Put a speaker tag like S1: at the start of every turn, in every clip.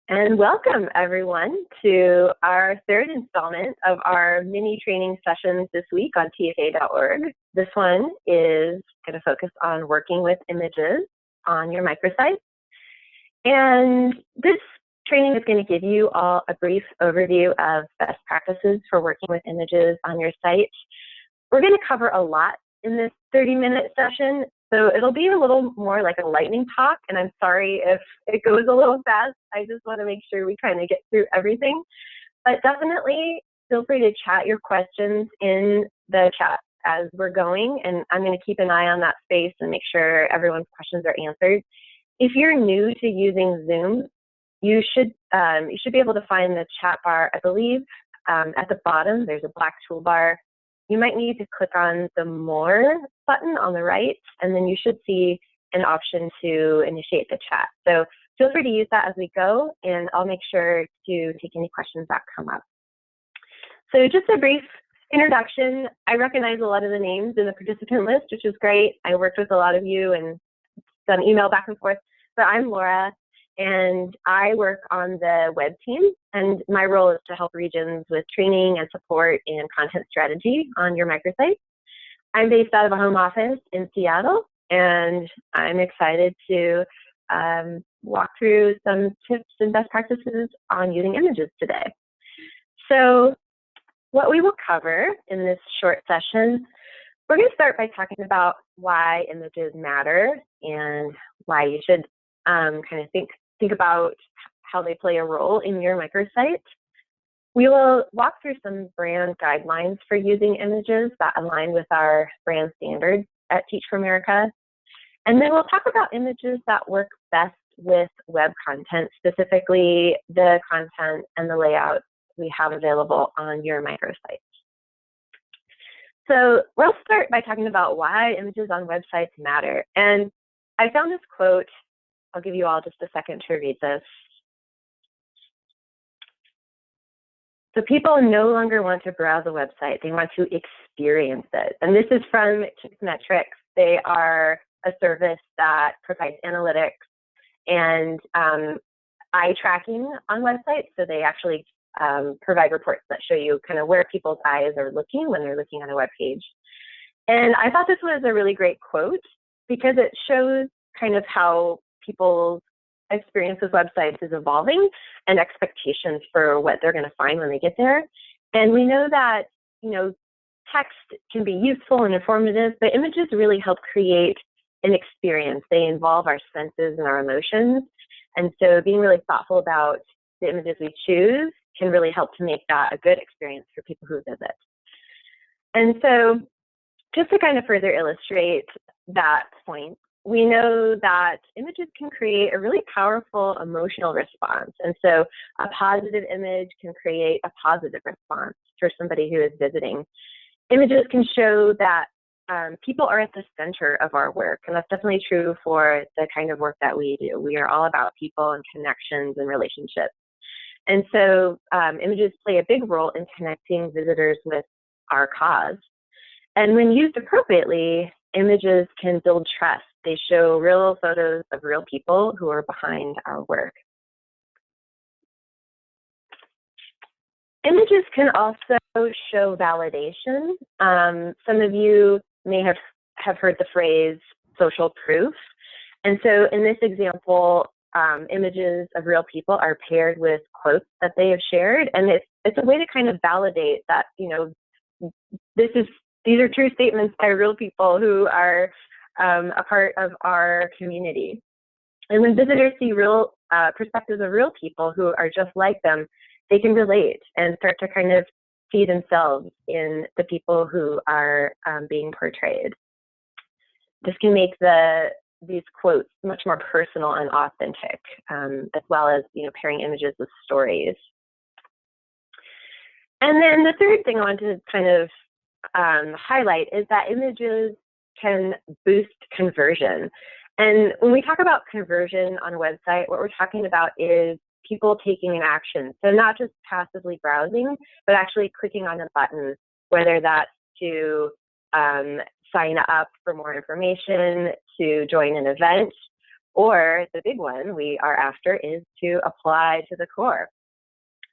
S1: And welcome everyone to our third installment of our mini training sessions this week on tfa.org. This one is going to focus on working with images on your microsite. And this training is going to give you all a brief overview of best practices for working with images on your site. We're going to cover a lot in this 30-minute session, so it'll be a little more like a lightning talk, and I'm sorry if it goes a little fast. I just want to make sure we kind of get through everything. But definitely feel free to chat your questions in the chat as we're going, and I'm going to keep an eye on that space and make sure everyone's questions are answered. If you're new to using Zoom, you should be able to find the chat bar, I believe, at the bottom. There's a black toolbar. You might need to click on the More button on the right, and then you should see an option to initiate the chat. So feel free to use that as we go, and I'll make sure to take any questions that come up. So just a brief introduction. I recognize a lot of the names in the participant list, which is great. I worked with a lot of you and done email back and forth. But I'm Laura, and I work on the web team, and my role is to help regions with training and support and content strategy on your microsite. I'm based out of a home office in Seattle, and I'm excited to walk through some tips and best practices on using images today. So what we will cover in this short session, we're going to start by talking about why images matter and why you should kind of think about how they play a role in your microsite. We will walk through some brand guidelines for using images that align with our brand standards at Teach for America. And then we'll talk about images that work best with web content, specifically the content and the layout we have available on your microsite. So we'll start by talking about why images on websites matter. And I found this quote. I'll give you all just a second to read this. So people no longer want to browse a website. They want to experience it. And this is from Metrics. They are a service that provides analytics and eye tracking on websites. So they actually provide reports that show you kind of where people's eyes are looking when they're looking on a web page. And I thought this was a really great quote because it shows kind of how people's experience with websites is evolving and expectations for what they're going to find when they get there. And we know that, text can be useful and informative, but images really help create an experience. They involve our senses and our emotions. And so being really thoughtful about the images we choose can really help to make that a good experience for people who visit. And so just to kind of further illustrate that point, we know that images can create a really powerful emotional response. And so a positive image can create a positive response for somebody who is visiting. Images can show that people are at the center of our work. And that's definitely true for the kind of work that we do. We are all about people and connections and relationships. And so images play a big role in connecting visitors with our cause. And when used appropriately, images can build trust. They show real photos of real people who are behind our work. Images can also show validation. Some of you may have heard the phrase social proof. And so in this example, images of real people are paired with quotes that they have shared. And it's a way to kind of validate that, these are true statements by real people who are a part of our community. And when visitors see real perspectives of real people who are just like them, they can relate and start to kind of see themselves in the people who are being portrayed. This can make these quotes much more personal and authentic, as well as pairing images with stories. And then the third thing I want to kind of highlight is that images can boost conversion. And when we talk about conversion on a website, what we're talking about is people taking an action. So not just passively browsing, but actually clicking on a button, whether that's to sign up for more information, to join an event, or the big one we are after is to apply to the core.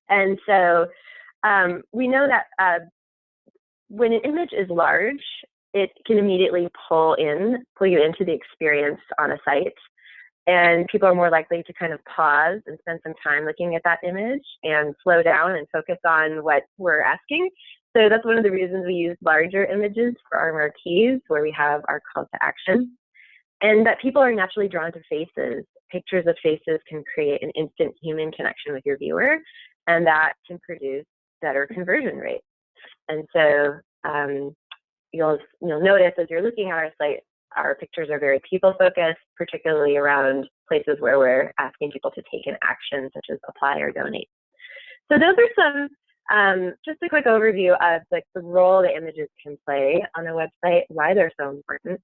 S1: And so we know that when an image is large, it can immediately pull you into the experience on a site. And people are more likely to kind of pause and spend some time looking at that image and slow down and focus on what we're asking. So that's one of the reasons we use larger images for our marquees, where we have our call to action. And that people are naturally drawn to faces. Pictures of faces can create an instant human connection with your viewer, and that can produce better conversion rates. And so you'll notice as you're looking at our site, our pictures are very people-focused, particularly around places where we're asking people to take an action, such as apply or donate. So those are some, just a quick overview of the role that images can play on a website, why they're so important.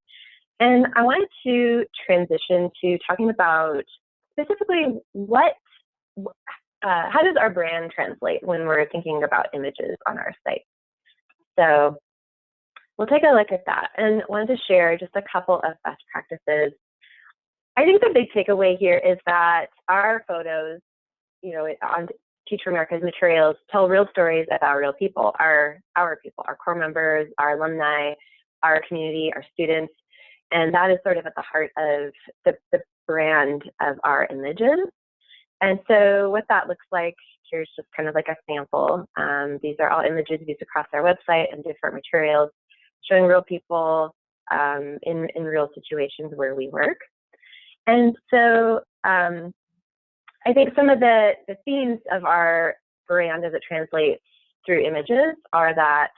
S1: And I wanted to transition to talking about specifically how does our brand translate when we're thinking about images on our site? So we'll take a look at that, and wanted to share just a couple of best practices. I think the big takeaway here is that our photos, on Teach for America's materials, tell real stories about real people, our people, our core members, our alumni, our community, our students, and that is sort of at the heart of the brand of our images. And so what that looks like, here's just kind of like a sample. These are all images used across our website and different materials, showing real people in real situations where we work. And so I think some of the themes of our brand as it translates through images are that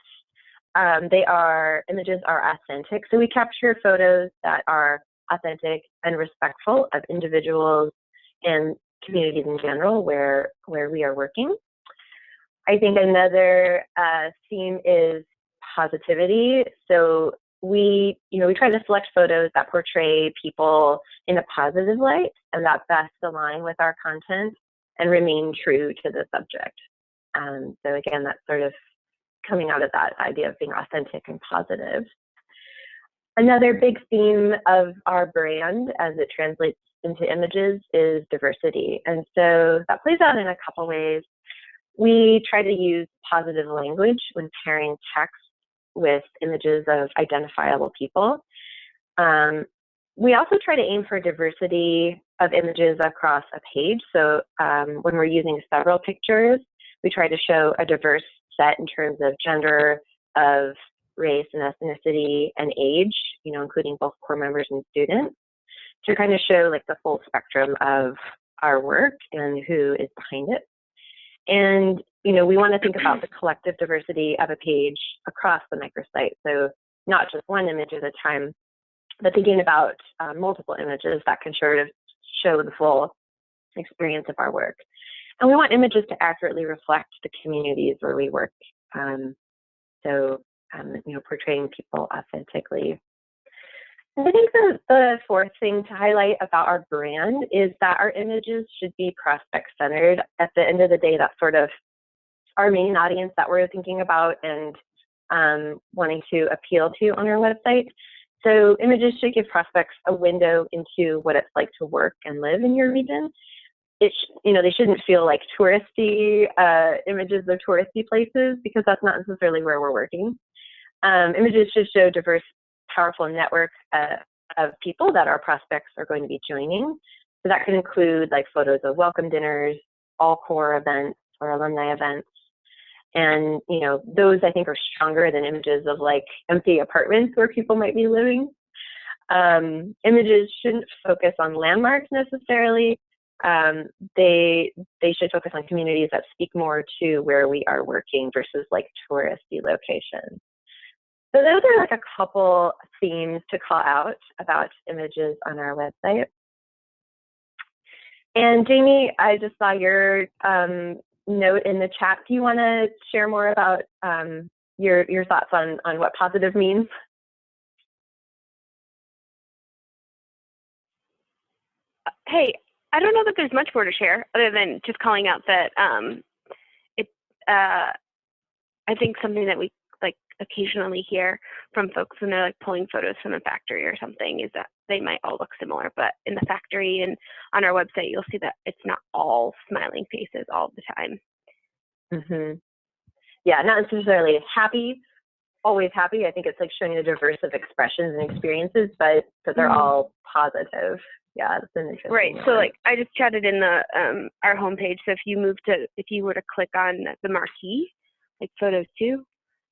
S1: images are authentic. So we capture photos that are authentic and respectful of individuals and communities in general where we are working. I think another theme is positivity. So we try to select photos that portray people in a positive light and that best align with our content and remain true to the subject. So again, that's sort of coming out of that idea of being authentic and positive. Another big theme of our brand as it translates into images is diversity. And so that plays out in a couple ways. We try to use positive language when pairing text with images of identifiable people. We also try to aim for diversity of images across a page. So when we're using several pictures, we try to show a diverse set in terms of gender, of race and ethnicity, and age, including both core members and students, to kind of show like the full spectrum of our work and who is behind it. And we want to think about the collective diversity of a page across the microsite. So not just one image at a time, but thinking about multiple images that can sort of show the full experience of our work. And we want images to accurately reflect the communities where we work. Portraying people authentically. And I think the fourth thing to highlight about our brand is that our images should be prospect-centered. At the end of the day, that's sort of our main audience that we're thinking about and wanting to appeal to on our website. So images should give prospects a window into what it's like to work and live in your region. They shouldn't feel like touristy images of touristy places, because that's not necessarily where we're working. Images should show diverse, powerful network of people that our prospects are going to be joining. So that could include like photos of welcome dinners, all core events or alumni events. And, those I think are stronger than images of like empty apartments where people might be living. Images shouldn't focus on landmarks necessarily. They should focus on communities that speak more to where we are working versus like touristy locations. So those are like a couple themes to call out about images on our website. And Jamie, I just saw your note in the chat. Do you want to share more about your thoughts on what positive means?
S2: Hey, I don't know that there's much more to share other than just calling out that I think something that we occasionally hear from folks when they're like pulling photos from the factory or something is that they might all look similar, but in the factory and on our website, you'll see that it's not all smiling faces all the time.
S1: Mm-hmm. Yeah, not necessarily happy, always happy. I think it's like showing a diverse of expressions and experiences, but they're all positive. Yeah, that's an interesting
S2: Right.
S1: one.
S2: So like I just chatted in the our homepage. So if you were to click on the marquee, like photos too,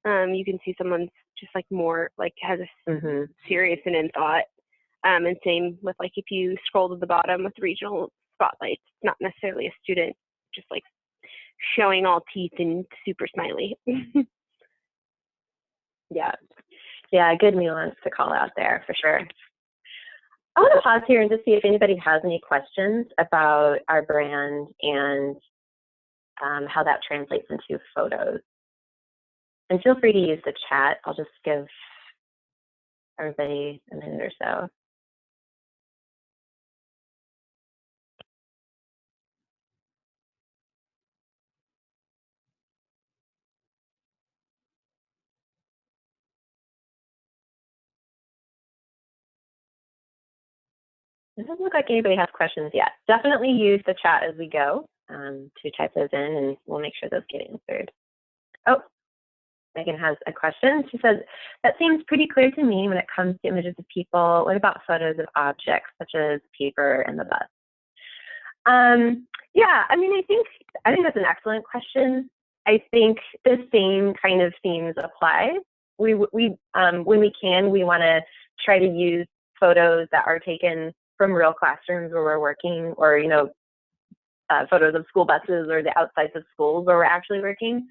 S2: you can see someone's just like more like has a serious and in thought. And same with like if you scroll to the bottom with regional spotlights, it's not necessarily a student just like showing all teeth and super smiley.
S1: Yeah, good nuance to call out there for sure. I want to pause here and just see if anybody has any questions about our brand and how that translates into photos. And feel free to use the chat. I'll just give everybody a minute or so. It doesn't look like anybody has questions yet. Definitely use the chat as we go to type those in, and we'll make sure those get answered. Oh, Megan has a question. She says, that seems pretty clear to me when it comes to images of people. What about photos of objects such as paper and the bus? Yeah, I mean, I think that's an excellent question. I think the same kind of themes apply. When we can, we want to try to use photos that are taken from real classrooms where we're working, or photos of school buses or the outsides of schools where we're actually working.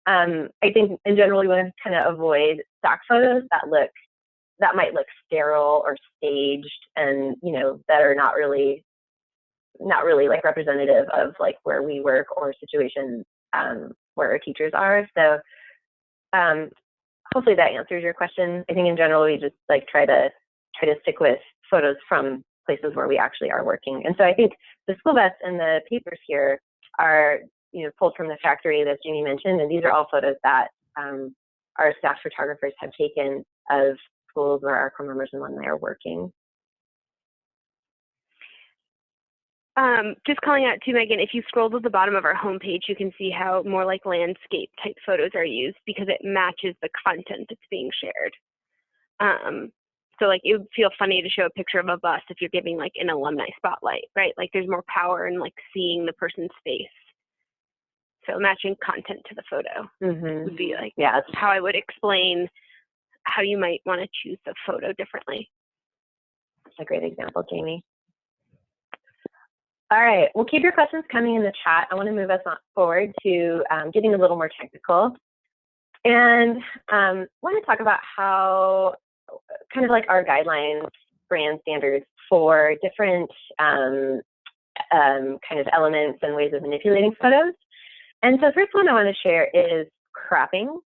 S1: I think in general we want to kind of avoid stock photos that might look sterile or staged, and that are not really like representative of like where we work or situations where our teachers are. So hopefully that answers your question. I think in general we just like try to stick with photos from places where we actually are working. And so I think the school bus and the papers here are pulled from the factory that Jeannie mentioned, and these are all photos that our staff photographers have taken of schools where our crew members and alumni are working.
S2: Just calling out to Megan, if you scroll to the bottom of our homepage, you can see how more like landscape type photos are used because it matches the content that's being shared. So like it would feel funny to show a picture of a bus if you're giving like an alumni spotlight, right? Like there's more power in like seeing the person's face. So matching content to the photo would be like how I would explain how you might want to choose the photo differently.
S1: That's a great example, Jamie. All right, well, keep your questions coming in the chat. I want to move us on forward to getting a little more technical, and want to talk about how kind of like our guidelines, brand standards for different kind of elements and ways of manipulating photos. And so first one I want to share is cropping.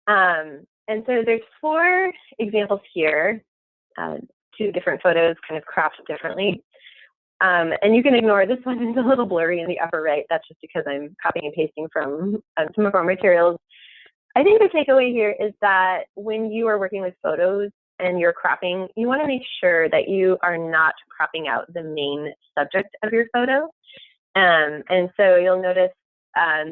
S1: And so there's 4 examples here, 2 different photos kind of cropped differently. And you can ignore this one, it's a little blurry in the upper right. That's just because I'm copying and pasting from some of our materials. I think the takeaway here is that when you are working with photos and you're cropping, you want to make sure that you are not cropping out the main subject of your photo. And so you'll notice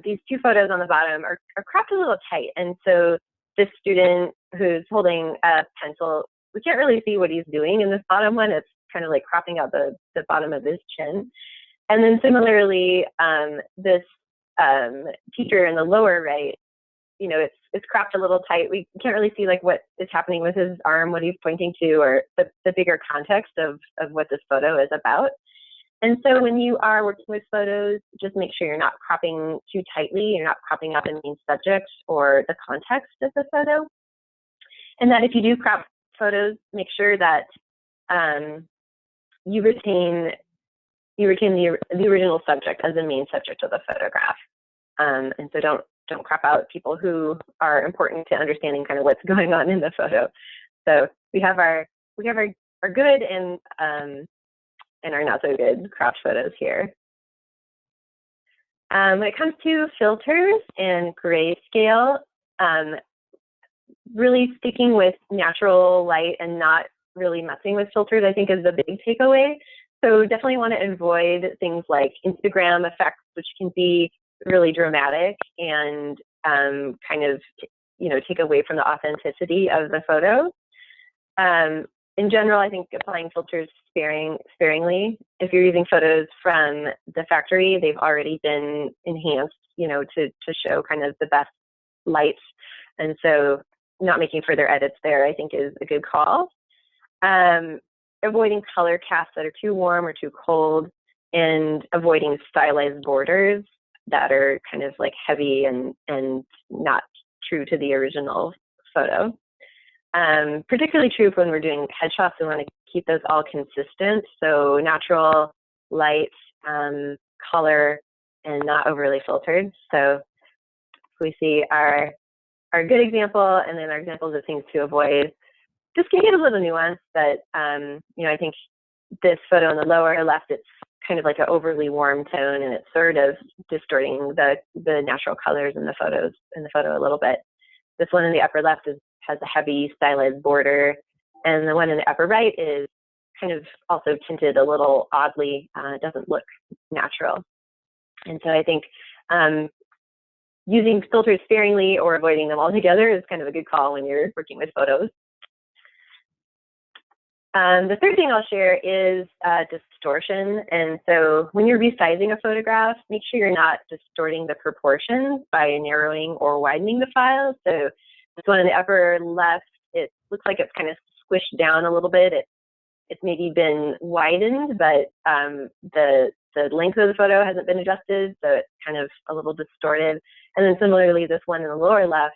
S1: these 2 photos on the bottom are cropped a little tight. And so this student who's holding a pencil, we can't really see what he's doing in this bottom one. It's kind of like cropping out the bottom of his chin. And then similarly, this teacher in the lower right, it's cropped a little tight. We can't really see like what is happening with his arm, what he's pointing to, or the bigger context of what this photo is about. And so when you are working with photos, just make sure you're not cropping too tightly. You're not cropping out the main subject or the context of the photo. And that if you do crop photos, make sure that you retain the original subject as the main subject of the photograph. And so don't crop out people who are important to understanding kind of what's going on in the photo. So we have our good and our not so good cropped photos here. When it comes to filters and grayscale, really sticking with natural light and not really messing with filters, I think, is the big takeaway. So definitely want to avoid things like Instagram effects, which can be really dramatic and kind of, take away from the authenticity of the photo. In general, I think applying filters sparingly. If you're using photos from the factory, they've already been enhanced, to show kind of the best lights. And so not making further edits there, I think, is a good call. Avoiding color casts that are too warm or too cold, and avoiding stylized borders that are kind of like heavy and not true to the original photo. Particularly true when we're doing headshots, we want to keep those all consistent. So natural, light, color, and not overly filtered. So we see our good example, and then our examples of things to avoid. Just can get a little nuance, but I think this photo in the lower left, it's kind of like an overly warm tone, and it's sort of distorting the natural colors in the photo a little bit. This one in the upper left has a heavy stylized border, and the one in the upper right is kind of also tinted a little oddly. It doesn't look natural. And so I think using filters sparingly or avoiding them altogether is kind of a good call when you're working with photos. The third thing I'll share is distortion. And so when you're resizing a photograph, make sure you're not distorting the proportions by narrowing or widening the file. So this one in the upper left, it looks like it's kind of squished down a little bit. It's maybe been widened, but the length of the photo hasn't been adjusted, so it's kind of a little distorted. And then similarly, this one in the lower left,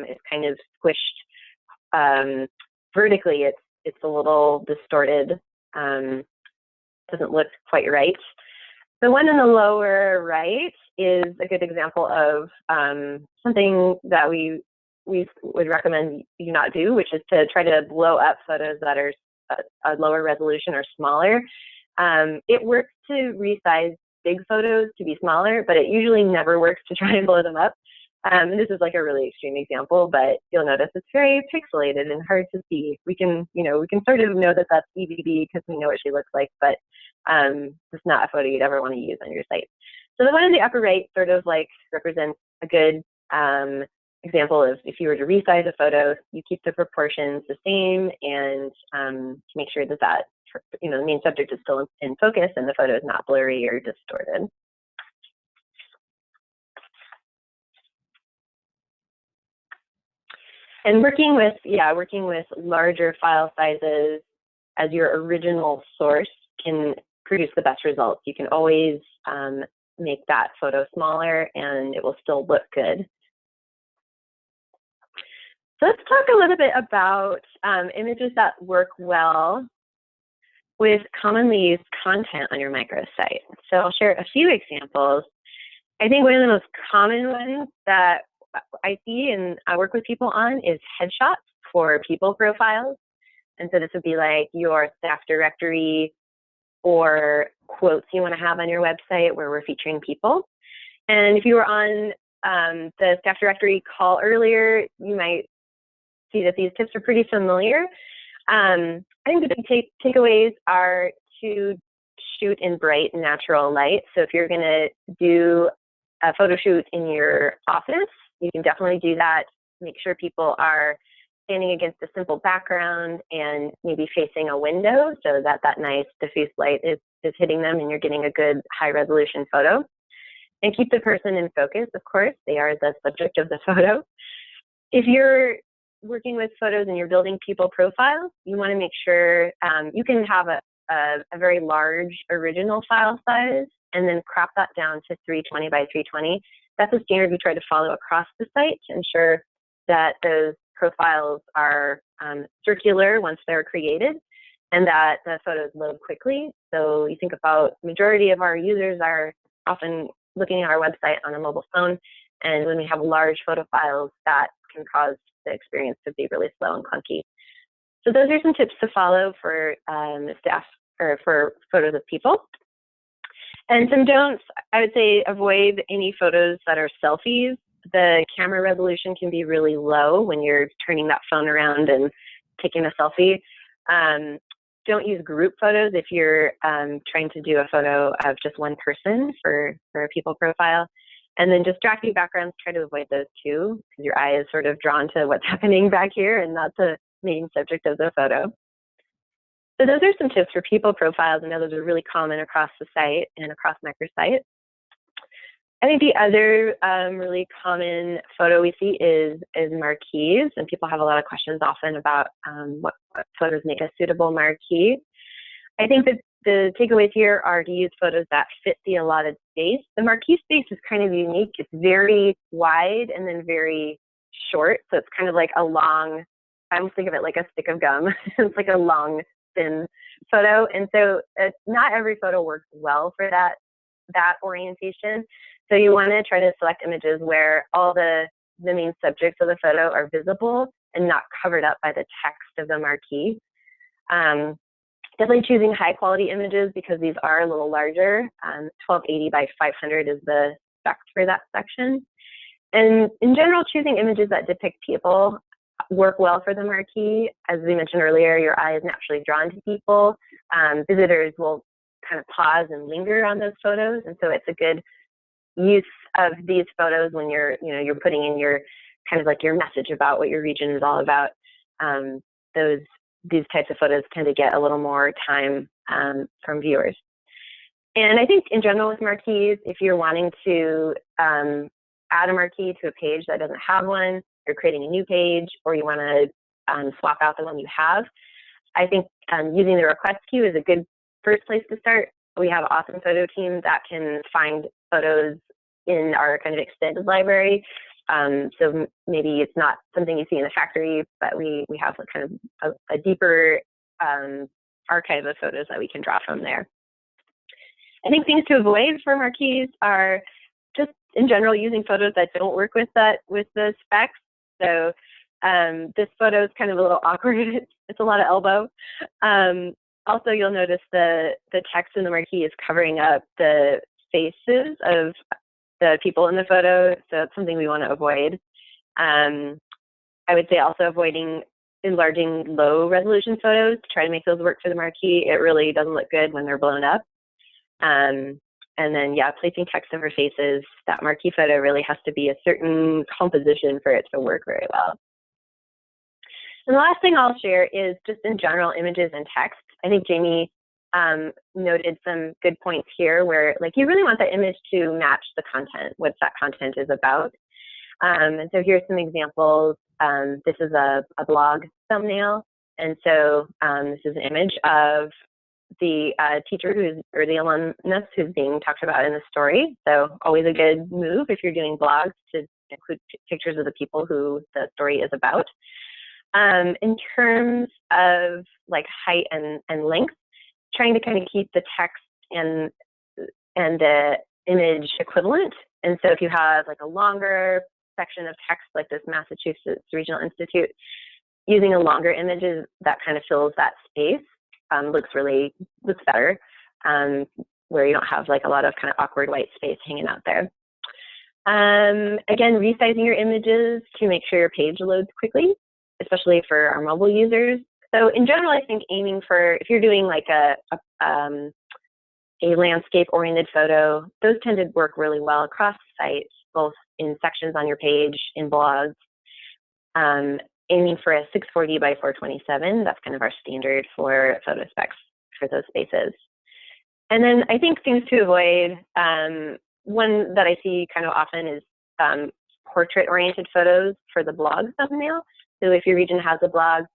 S1: is kind of squished vertically. It's a little distorted, doesn't look quite right. The one in the lower right is a good example of something that we would recommend you not do, which is to try to blow up photos that are a lower resolution or smaller. It works to resize big photos to be smaller, but it usually never works to try and blow them up. And this is like a really extreme example, but you'll notice it's very pixelated and hard to see. We can sort of know that that's EVB because we know what she looks like, but it's not a photo you'd ever want to use on your site. So the one in the upper right sort of like represents a good example of if you were to resize a photo, you keep the proportions the same and make sure that the main subject is still in focus and the photo is not blurry or distorted. And working with larger file sizes as your original source can produce the best results. You can always make that photo smaller and it will still look good. So let's talk a little bit about images that work well with commonly used content on your microsite. So I'll share a few examples. I think one of the most common ones that I see and I work with people on is headshots for people profiles. And so this would be like your staff directory or quotes you want to have on your website where we're featuring people. And if you were on the staff directory call earlier, you might see that these tips are pretty familiar. I think the big takeaways are to shoot in bright natural light. So if you're going to do a photo shoot in your office, you can definitely do that. Make sure people are standing against a simple background and maybe facing a window so that that nice diffuse light is hitting them and you're getting a good high resolution photo. And keep the person in focus, of course. They are the subject of the photo. If you're working with photos and you're building people profiles, you want to make sure you can have a very large original file size and then crop that down to 320 by 320. That's a standard we try to follow across the site to ensure that those profiles are circular once they're created and that the photos load quickly. So you think about the majority of our users are often looking at our website on a mobile phone, and when we have large photo files, that can cause the experience to be really slow and clunky. So those are some tips to follow for staff or for photos of people. And some don'ts, I would say avoid any photos that are selfies. the camera resolution can be really low when you're turning that phone around and taking a selfie. Don't use group photos if you're trying to do a photo of just one person for a people profile. And then distracting backgrounds, try to avoid those too, because your eye is sort of drawn to what's happening back here and not the main subject of the photo. So those are some tips for people profiles. I know those are really common across the site and across microsite. I think the other really common photo we see is marquees, and people have a lot of questions often about what photos make a suitable marquee. I think that the takeaways here are to use photos that fit the allotted space. The marquee space is kind of unique. It's very wide and then very short, so it's kind of like a long, I almost think of it like a stick of gum. It's like a long, thin photo, and so not every photo works well for that orientation. So you want to try to select images where all the main subjects of the photo are visible and not covered up by the text of the marquee. Definitely choosing high quality images because these are a little larger. 1280 by 500 is the spec for that section. And in general, choosing images that depict people work well for the marquee. As we mentioned earlier, your eye is naturally drawn to people. Visitors will kind of pause and linger on those photos, and so it's a good use of these photos when you're putting in your kind of like your message about what your region is all about. These types of photos tend to get a little more time from viewers. And I think in general with marquees, if you're wanting to add a marquee to a page that doesn't have one, you're creating a new page, or you want to swap out the one you have, I think using the request queue is a good first place to start. We have an awesome photo team that can find photos in our kind of extended library. So maybe it's not something you see in the factory, but we have kind of a deeper archive of photos that we can draw from there. I think things to avoid for marquees are just in general using photos that don't work with the specs. So this photo is kind of a little awkward. It's a lot of elbow. Also, you'll notice the text in the marquee is covering up the faces of the people in the photo, so it's something we want to avoid. I would say also avoiding enlarging low resolution photos to try to make those work for the marquee. It really doesn't look good when they're blown up. And then, yeah, placing text over faces. That marquee photo really has to be a certain composition for it to work very well. And the last thing I'll share is just in general images and text. I think Jamie noted some good points here where like you really want the image to match the content, what that content is about. And so here's some examples. This is a blog thumbnail. And so this is an image of the teacher or the alumnus who's being talked about in the story. So always a good move if you're doing blogs to include pictures of the people who the story is about. In terms of like height and length, trying to kind of keep the text and the image equivalent. And so if you have like a longer section of text like this Massachusetts Regional Institute, using a longer image that kind of fills that space looks better, where you don't have like a lot of kind of awkward white space hanging out there. Again, resizing your images to make sure your page loads quickly, especially for our mobile users. So in general, I think aiming for, if you're doing like a landscape-oriented photo, those tend to work really well across the site, both in sections on your page, in blogs. Aiming for a 640 by 427, that's kind of our standard for photo specs for those spaces. And then I think things to avoid, one that I see kind of often is portrait-oriented photos for the blog thumbnail. So if your region has a blog,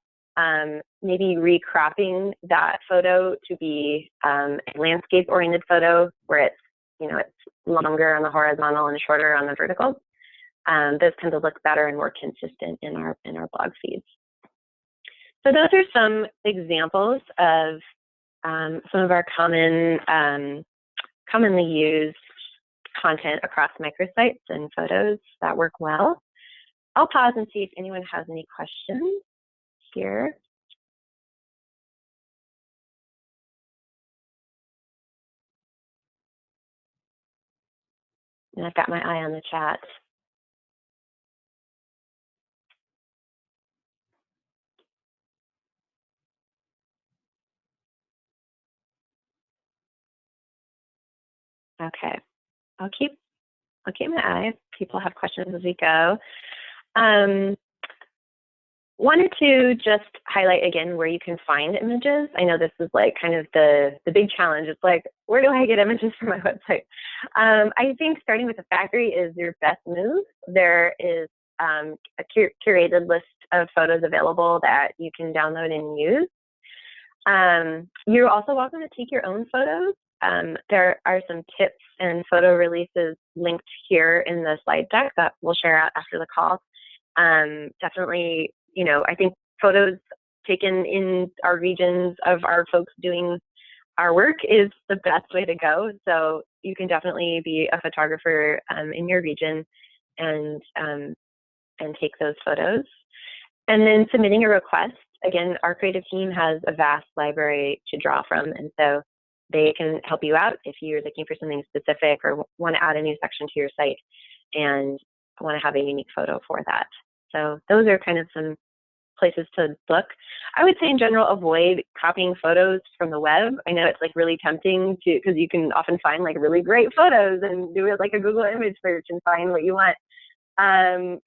S1: maybe recropping that photo to be a landscape-oriented photo where it's longer on the horizontal and shorter on the vertical. Those tend to look better and more consistent in our blog feeds. So those are some examples of some of our commonly used content across microsites and photos that work well. I'll pause and see if anyone has any questions here. And I've got my eye on the chat. Okay, I'll keep my eye. People have questions as we go. Wanted to just highlight again where you can find images. I know this is like kind of the big challenge. It's like, where do I get images for my website? I think starting with the factory is your best move. There is a curated list of photos available that you can download and use. You're also welcome to take your own photos. There are some tips and photo releases linked here in the slide deck that we'll share out after the call. Definitely, you know, I think photos taken in our regions of our folks doing our work is the best way to go. So you can definitely be a photographer in your region and take those photos. And then submitting a request. Again, our creative team has a vast library to draw from, and so they can help you out if you're looking for something specific or want to add a new section to your site and want to have a unique photo for that. So those are kind of some places to look. I would say in general, avoid copying photos from the web. I know it's like really tempting to, because you can often find like really great photos and do it like a Google image search and find what you want.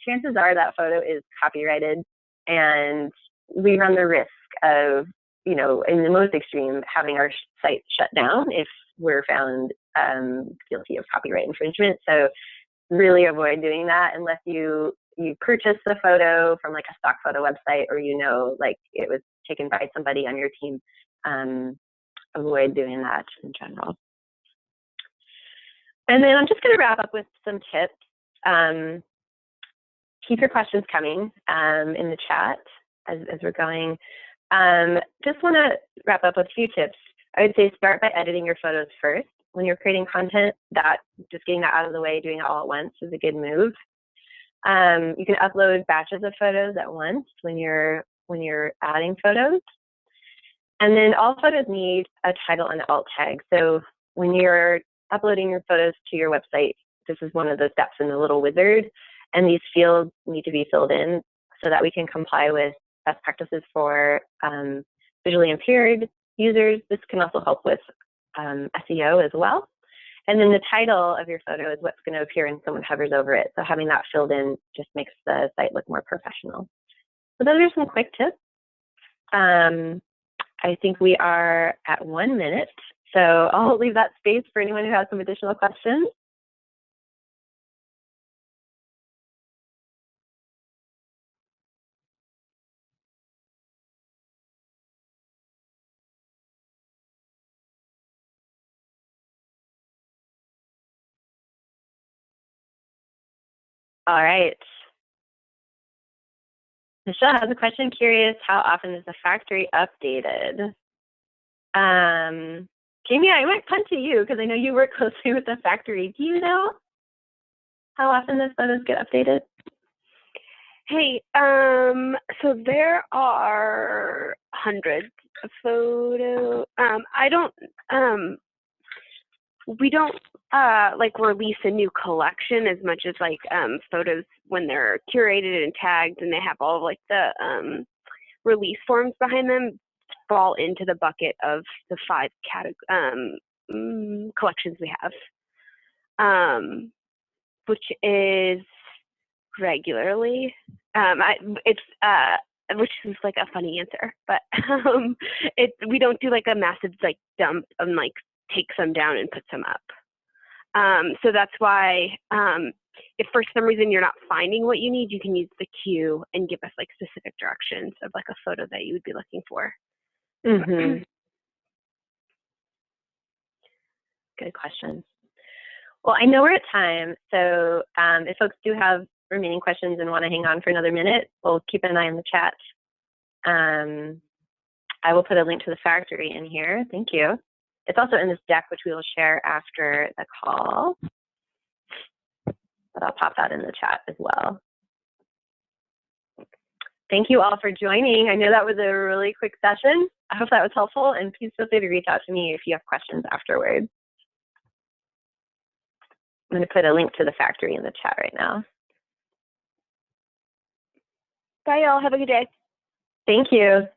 S1: Chances are that photo is copyrighted, and we run the risk of, you know, in the most extreme, having our site shut down if we're found guilty of copyright infringement. So really avoid doing that unless you purchase the photo from like a stock photo website, or you know, like it was taken by somebody on your team. Avoid doing that in general. And then I'm just going to wrap up with some tips. Keep your questions coming in the chat as we're going. Just want to wrap up with a few tips. I would say start by editing your photos first. When you're creating content, that just getting that out of the way, doing it all at once is a good move. You can upload batches of photos at once when you're adding photos. And then all photos need a title and alt tag. So when you're uploading your photos to your website, this is one of the steps in the little wizard, and these fields need to be filled in so that we can comply with best practices for visually impaired users. This can also help with SEO as well. And then the title of your photo is what's going to appear when someone hovers over it. So having that filled in just makes the site look more professional. So those are some quick tips. I think we are at 1 minute. So I'll leave that space for anyone who has some additional questions. All right. Michelle has a question, curious, how often is the factory updated? Jamie, I might punt to you because I know you work closely with the factory. Do you know how often those photos get updated?
S2: Hey, so there are hundreds of photos. We don't like release a new collection as much as like photos when they're curated and tagged and they have all of like the release forms behind them fall into the bucket of the 5 collections we have, which is regularly. Which is like a funny answer, but we don't do like a massive like dump and like take some down and put some up. So that's why if for some reason you're not finding what you need, you can use the queue and give us like specific directions of like a photo that you would be looking for.
S1: Mm-hmm. Good question. Well, I know we're at time, so if folks do have remaining questions and want to hang on for another minute, we'll keep an eye on the chat. I will put a link to the factory in here. Thank you. It's also in this deck, which we will share after the call, but I'll pop that in the chat as well. Thank you all for joining. I know that was a really quick session. I hope that was helpful, and please feel free to reach out to me if you have questions afterwards. I'm going to put a link to the factory in the chat right now.
S2: Bye, y'all. Have a good day.
S1: Thank you.